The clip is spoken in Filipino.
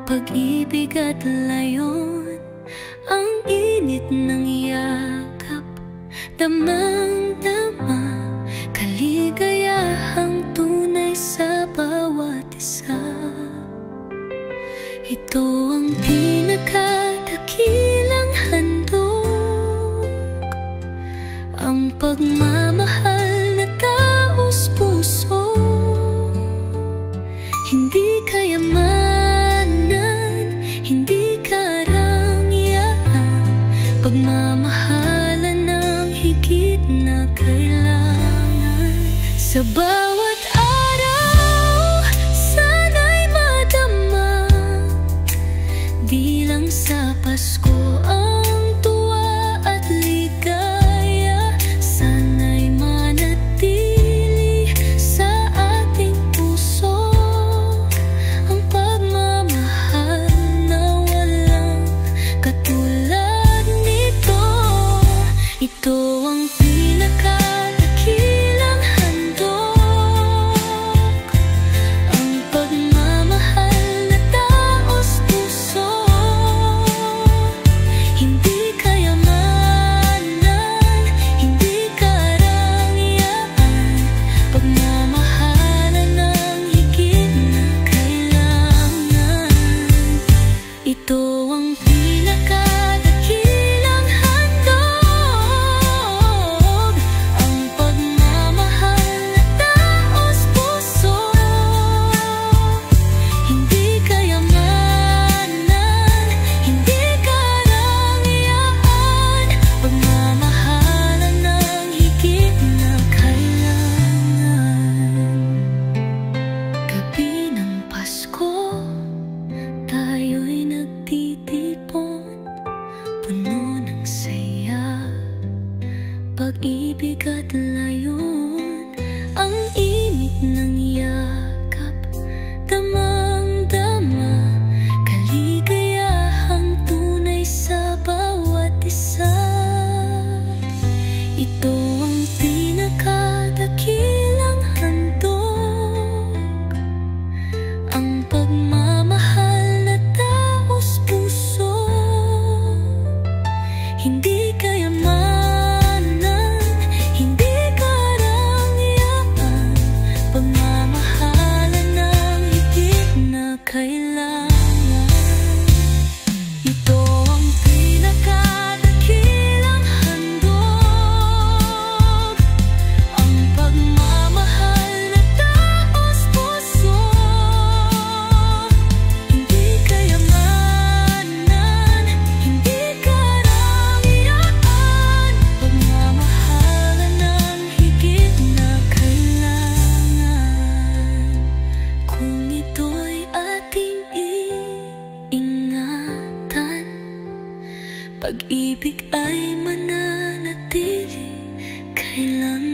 Pag-ibig at layon, ang init ng yakap, damang-dama, kaligayahang tunay sa bawat isa. Ito ang pinakadakilang handog, ang pagmamahal na taos-puso. Hindi kayamanan, hindi karangyaan, pagmamahalan ng higit na kailangan. Sa bawat araw, sana'y madama, di lang sa Pasko ang tuwa at ligaya. Sana'y manatili sa ating puso ang pagmamahal na walang katulad nito. Ito ang pinakadakilang handog, ang pagmamahal na taos-puso. Hindi kayamanan, hindi karangyaan, pagmamahalan ng higit na kailangan. Ito ang pinakadakilang handog, ang pagmamahal na taos-puso. Hindi kayamanan, hindi karangyaan, pagmamahalan ng higit na kailangan. Gabi ng Pasko, tayo'y nagtitipon, puno ng saya, pag-ibig at layon, ang init ng yakap, damang-dama, kaligayahang tunay sa bawat isa. Ito ang pinakadakilang handog, ang pagmamahal na taos-puso. Hindi kayamanan, hindi karangyaan, pagmamahalan ng higit na kailangan. Ito ang pinakadakilang handog, ang pagmamahal na taos-puso. Hindi kayamanan, hindi karangyaan, pagmamahalan ng higit na kailangan. Kung ito'y ating iingatan, pag-ibig ay mananatili kailanman.